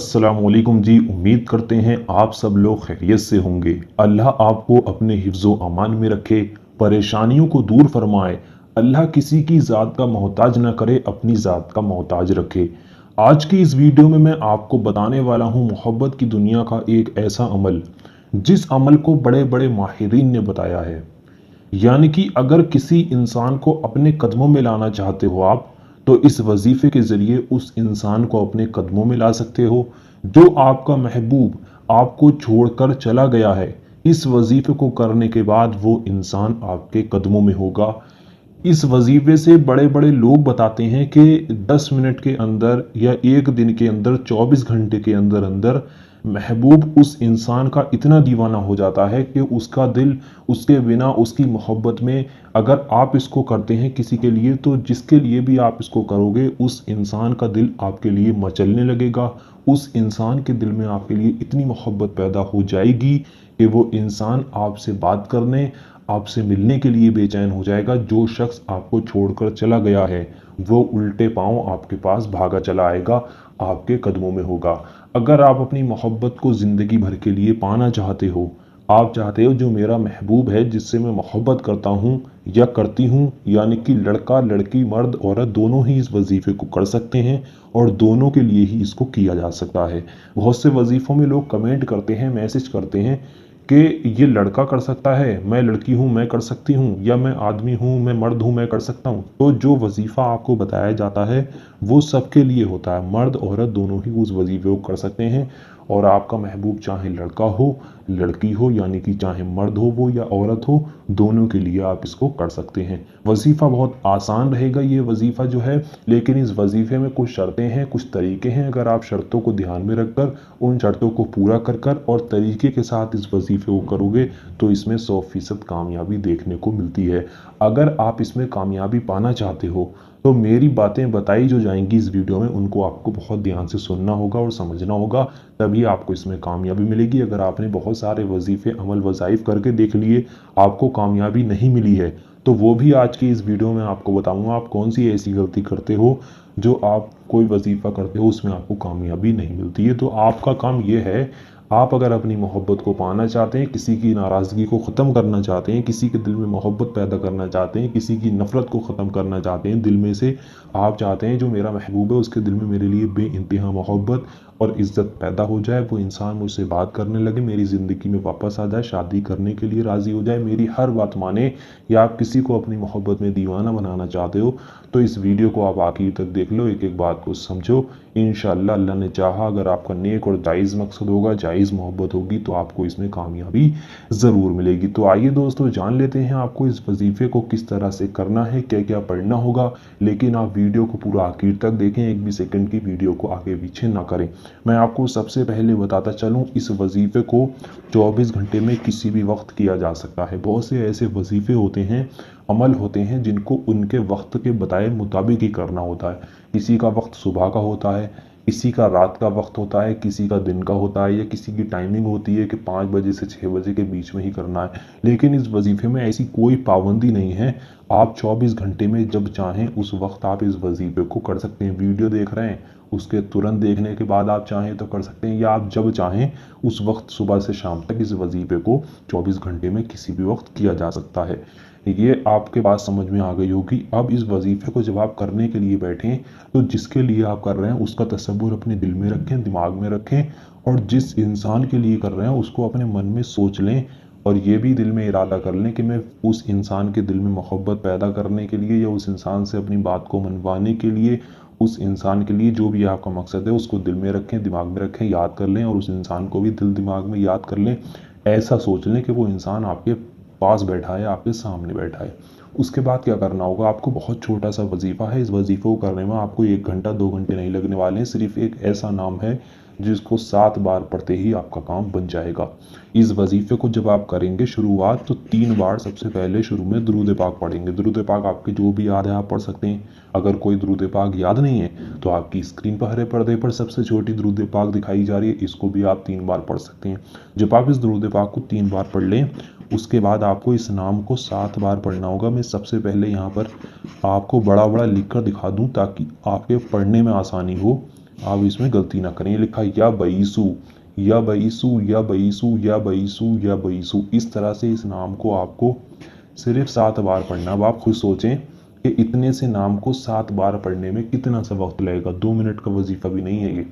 अस्सलामुअलैकुम जी। उम्मीद करते हैं आप सब लोग खैरियत से होंगे। अल्लाह आपको अपने हिफ्ज़ो अमान में रखे, परेशानियों को दूर फरमाए। अल्लाह किसी की ज़ात का मोहताज ना करे, अपनी ज़ात का मोहताज रखे। आज की इस वीडियो में मैं आपको बताने वाला हूँ मोहब्बत की दुनिया का एक ऐसा अमल, जिस अमल को बड़े बड़े माहिरीन ने बताया है। यानी कि अगर किसी इंसान को अपने कदमों में लाना चाहते हो आप, तो इस वजीफे के ज़रिए उस इंसान को अपने कदमों में ला सकते हो। जो आपका महबूब आपको छोड़कर चला गया है, इस वजीफे को करने के बाद वो इंसान आपके कदमों में होगा। इस वजीफे से बड़े बड़े लोग बताते हैं कि 10 मिनट के अंदर या एक दिन के अंदर, 24 घंटे के अंदर अंदर महबूब उस इंसान का इतना दीवाना हो जाता है कि उसका दिल उसके बिना, उसकी मोहब्बत में, अगर आप इसको करते हैं किसी के लिए, तो जिसके लिए भी आप इसको करोगे उस इंसान का दिल आपके लिए मचलने लगेगा। उस इंसान के दिल में आपके लिए इतनी मोहब्बत पैदा हो जाएगी कि वो इंसान आपसे बात करने, आपसे मिलने के लिए बेचैन हो जाएगा। जो शख्स आपको छोड़कर चला गया है, वो उल्टे पांव आपके पास भागा चला आएगा, आपके कदमों में होगा। अगर आप अपनी मोहब्बत को ज़िंदगी भर के लिए पाना चाहते हो, आप चाहते हो जो मेरा महबूब है, जिससे मैं मोहब्बत करता हूँ या करती हूँ, यानी कि लड़का लड़की, मर्द औरत दोनों ही इस वजीफे को कर सकते हैं और दोनों के लिए ही इसको किया जा सकता है। बहुत से वजीफ़ों में लोग कमेंट करते हैं, मैसेज करते हैं कि ये लड़का कर सकता है, मैं लड़की हूँ मैं कर सकती हूँ, या मैं आदमी हूँ मैं मर्द हूँ मैं कर सकता हूँ। तो जो वजीफ़ा आपको बताया जाता है वो सबके लिए होता है। मर्द औरत दोनों ही उस वजीफे को कर सकते हैं। और आपका महबूब चाहे लड़का हो लड़की हो, यानी कि चाहे मर्द हो वो या औरत हो, दोनों के लिए आप इसको कर सकते हैं। वजीफ़ा बहुत आसान रहेगा ये वजीफ़ा जो है, लेकिन इस वजीफे में कुछ शर्तें हैं, कुछ तरीके हैं। अगर आप शर्तों को ध्यान में रखकर, उन शर्तों को पूरा कर कर और तरीके के साथ इस वजीफे को करोगे, तो इसमें 100% कामयाबी देखने को मिलती है। अगर आप इसमें कामयाबी पाना चाहते हो, तो मेरी बातें बताई जो जाएंगी इस वीडियो में, उनको आपको बहुत ध्यान से सुनना होगा और समझना होगा, तभी आपको इसमें कामयाबी मिलेगी। अगर आपने बहुत सारे वजीफे, अमल, वज़ाइफ करके देख लिए, आपको कामयाबी नहीं मिली है, तो वो भी आज की इस वीडियो में आपको बताऊंगा। आप कौन सी ऐसी गलती करते हो जो आप कोई वजीफ़ा करते हो उसमें आपको कामयाबी नहीं मिलती है। तो आपका काम ये है, आप अगर अपनी मोहब्बत को पाना चाहते हैं, किसी की नाराज़गी को ख़त्म करना चाहते हैं, किसी के दिल में मोहब्बत पैदा करना चाहते हैं, किसी की नफ़रत को ख़त्म करना चाहते हैं दिल में से, आप चाहते हैं जो मेरा महबूब है उसके दिल में मेरे लिए बेइंतहा मोहब्बत और इज़्ज़त पैदा हो जाए, वो इंसान मुझसे बात करने लगे, मेरी ज़िंदगी में वापस आ जाए, शादी करने के लिए राज़ी हो जाए, मेरी हर बात माने, या आप किसी को अपनी मोहब्बत में दीवाना बनाना चाहते हो, तो इस वीडियो को आप आखिर तक देख लो, एक एक बात को समझो। इंशाअल्लाह अल्लाह ने चाहा, अगर आपका नेक और जायज़ मकसद होगा, जायज़ मोहब्बत होगी, तो आपको इसमें कामयाबी ज़रूर मिलेगी। तो आइए दोस्तों, जान लेते हैं आपको इस वजीफ़े को किस तरह से करना है, क्या क्या पढ़ना होगा। लेकिन आप वीडियो को पूरा आखिर तक देखें, एक भी सेकंड की वीडियो को आगे पीछे ना करें। मैं आपको सबसे पहले बताता चलूँ, इस वजीफ़े को 24 घंटे में किसी भी वक्त किया जा सकता है। बहुत से ऐसे वजीफ़े होते हैं, अमल होते हैं, जिनको उनके वक्त के बताए मुताबिक ही करना होता है। किसी का वक्त सुबह का होता है, किसी का रात का वक्त होता है, किसी का दिन का होता है, या किसी की टाइमिंग होती है कि 5 बजे से 6 बजे के बीच में ही करना है। लेकिन इस वजीफे में ऐसी कोई पाबंदी नहीं है। आप 24 घंटे में जब चाहें उस वक्त आप इस वजीफे को कर सकते हैं। वीडियो देख रहे हैं, उसके तुरंत देखने के बाद आप चाहें तो कर सकते हैं, या आप जब चाहें उस वक्त सुबह से शाम तक इस वजीफे को 24 घंटे में किसी भी वक्त किया जा सकता है। ये आपके बात समझ में आ गई होगी। अब इस वजीफे को जब आप करने के लिए बैठें, तो जिसके लिए आप कर रहे हैं उसका तसव्वुर अपने दिल में रखें, दिमाग में रखें, और जिस इंसान के लिए कर रहे हैं उसको अपने मन में सोच लें, और ये भी दिल में इरादा कर लें कि मैं उस इंसान के दिल में मोहब्बत पैदा करने के लिए, या उस इंसान से अपनी बात को मनवाने के लिए, उस इंसान के लिए जो भी आपका मकसद है उसको दिल में रखें, दिमाग में रखें, याद कर लें, और उस इंसान को भी दिल दिमाग में याद कर लें। ऐसा सोच लें कि वो इंसान आपके पास बैठा है, आपके सामने बैठा है। उसके बाद क्या करना होगा, आपको बहुत छोटा सा वजीफ़ा है। इस वजीफ़े को करने में आपको 1 घंटा 2 घंटे नहीं लगने वाले हैं। सिर्फ एक ऐसा नाम है जिसको 7 बार पढ़ते ही आपका काम बन जाएगा। इस वजीफ़े को जब आप करेंगे शुरुआत, तो 3 बार सबसे पहले शुरू में दुरूद पाक पढ़ेंगे। दुरूद पाक आपके जो भी याद है आप पढ़ सकते हैं। अगर कोई दुरूद पाक याद नहीं है, तो आपकी स्क्रीन पर हरे पर्दे पर सबसे छोटी दुरूद पाक दिखाई जा रही है, इसको भी आप 3 बार पढ़ सकते हैं। जब आप इस दुरूद पाक को 3 बार पढ़ लें, उसके बाद आपको इस नाम को 7 बार पढ़ना होगा। मैं सबसे पहले यहाँ पर आपको बड़ा बड़ा लिख कर दिखा दूँ ताकि आपके पढ़ने में आसानी हो। आप इसमें गलती ना करें। लिखा या बईसू, या बईसू, या बईसू, या बईसू, या बईसू। इस तरह से इस नाम को आपको सिर्फ 7 बार पढ़ना। अब आप खुद सोचें कि इतने से नाम को 7 बार पढ़ने में कितना सा वक्त लगेगा। 2 मिनट का वजीफा भी नहीं है ये।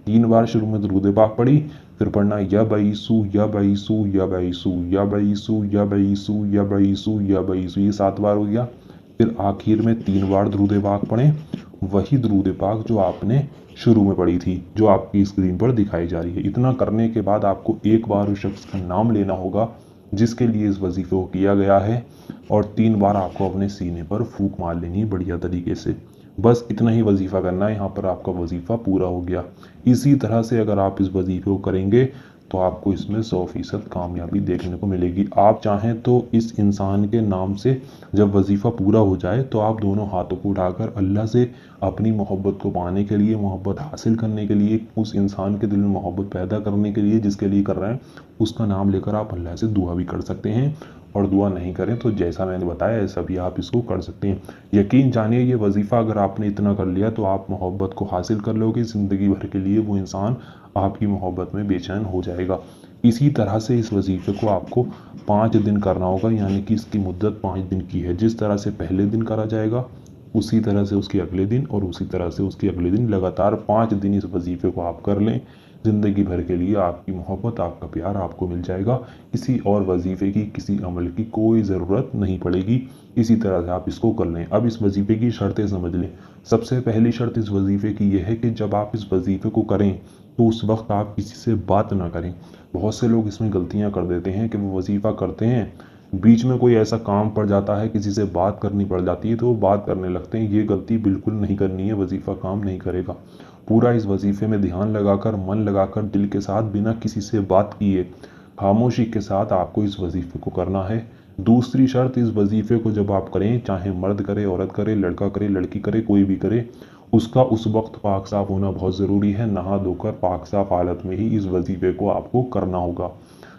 3 बार शुरू में दरूद पाक पढ़ी, फिर पढ़ना या बईसू, या बईसू, या बईसू, या बईसू, या बईसू, या बईसू, या बईसू। ये 7 बार हो गया। फिर आखिर में 3 बार दरूद पाक पढ़ें, वही दरूद पाक जो आपने शुरू में पढ़ी थी, जो आपकी स्क्रीन पर दिखाई जा रही है। इतना करने के बाद आपको एक बार उस शख्स का नाम लेना होगा जिसके लिए इस वजीफे को किया गया है, और 3 बार आपको अपने सीने पर फूंक मार लेनी है बढ़िया तरीके से। बस इतना ही वजीफा करना है, यहाँ पर आपका वजीफा पूरा हो गया। इसी तरह से अगर आप इस वजीफे को करेंगे तो आपको इसमें 100% कामयाबी देखने को मिलेगी। आप चाहें तो इस इंसान के नाम से जब वजीफा पूरा हो जाए तो आप दोनों हाथों को उठाकर अल्लाह से अपनी मोहब्बत को पाने के लिए, मोहब्बत हासिल करने के लिए, उस इंसान के दिल में मोहब्बत पैदा करने के लिए जिसके लिए कर रहे हैं, उसका नाम लेकर आप अल्लाह से दुआ भी कर सकते हैं। और दुआ नहीं करें तो जैसा मैंने बताया ऐसा भी आप इसको कर सकते हैं। यकीन जानिए ये वजीफ़ा अगर आपने इतना कर लिया तो आप मोहब्बत को हासिल कर लोगे ज़िंदगी भर के लिए। वो इंसान आपकी मोहब्बत में बेचैन हो जाएगा। इसी तरह से इस वजीफ़े को आपको 5 दिन करना होगा, यानी कि इसकी मुद्दत 5 दिन की है। जिस तरह से पहले दिन करा जाएगा उसी तरह से उसके अगले दिन, और उसी तरह से उसके अगले दिन, लगातार 5 दिन इस वजीफ़े को आप कर लें। ज़िंदगी भर के लिए आपकी मोहब्बत, आपका प्यार आपको मिल जाएगा। किसी और वजीफ़े की, किसी अमल की कोई ज़रूरत नहीं पड़ेगी। इसी तरह से आप इसको कर लें। अब इस वजीफ़े की शर्तें समझ लें। सबसे पहली शर्त इस वजीफ़े की यह है कि जब आप इस वजीफ़े को करें तो उस वक्त आप किसी से बात ना करें। बहुत से लोग इसमें गलतियाँ कर देते हैं कि वो वजीफ़ा करते हैं, बीच में कोई ऐसा काम पड़ जाता है, किसी से बात करनी पड़ जाती है तो वो बात करने लगते हैं। ये गलती बिल्कुल नहीं करनी है, वजीफ़ा काम नहीं करेगा। पूरा इस वजीफ़े में ध्यान लगाकर, मन लगाकर, दिल के साथ, बिना किसी से बात किए, खामोशी के साथ आपको इस वजीफ़े को करना है। दूसरी शर्त, इस वजीफ़े को जब आप करें, चाहे मर्द करे, औरत करे, लड़का करे, लड़की करे, कोई भी करे, उसका उस वक्त पाक साफ होना बहुत ज़रूरी है। नहा धोकर पाक साफ हालत में ही इस वजीफ़े को आपको करना होगा।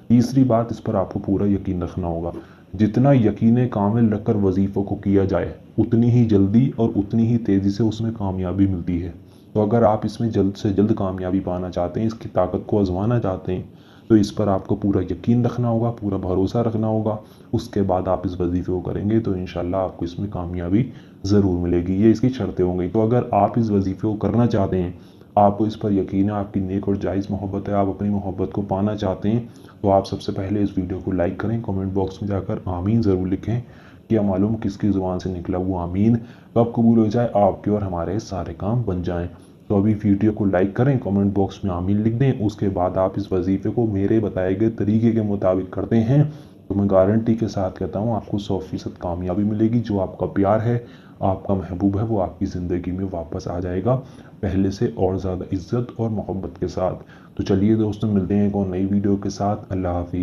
तीसरी बात, इस पर आपको पूरा यकीन रखना होगा। जितना यकीन कामिल रखकर वजीफ़ों को किया जाए उतनी ही जल्दी और उतनी ही तेज़ी से उसमें कामयाबी मिलती है। तो अगर आप इसमें जल्द से जल्द कामयाबी पाना चाहते हैं, इसकी ताकत को आजमाना चाहते हैं, तो इस पर आपको पूरा यकीन रखना होगा, पूरा भरोसा रखना होगा। उसके बाद आप इस वजीफ़े को करेंगे तो इंशाल्लाह आपको इसमें कामयाबी ज़रूर मिलेगी। ये इसकी शर्तें होंगी। तो अगर आप इस वजीफ़े को करना चाहते हैं, आपको इस पर यकीन है, आपकी नेक और जायज़ मोहब्बत है, आप अपनी मोहब्बत को पाना चाहते हैं, तो आप सबसे पहले इस वीडियो को लाइक करें, कमेंट बॉक्स में जाकर आमीन ज़रूर लिखें। क्या मालूम किसकी ज़ुबान से निकला वो आमीन कब कबूल हो जाए, आपके और हमारे सारे काम बन जाएं। तो अभी वीडियो को लाइक करें, कमेंट बॉक्स में आमीन लिख दें। उसके बाद आप इस वजीफ़े को मेरे बताए गए तरीके के मुताबिक करते हैं तो मैं गारंटी के साथ कहता हूँ आपको 100% कामयाबी मिलेगी। जो आपका प्यार है, आपका महबूब है, वो आपकी ज़िंदगी में वापस आ जाएगा पहले से और ज़्यादा इज्जत और मोहब्बत के साथ। तो चलिए दोस्तों, मिलते हैं एक और नई वीडियो के साथ। अल्लाह हाफिज़।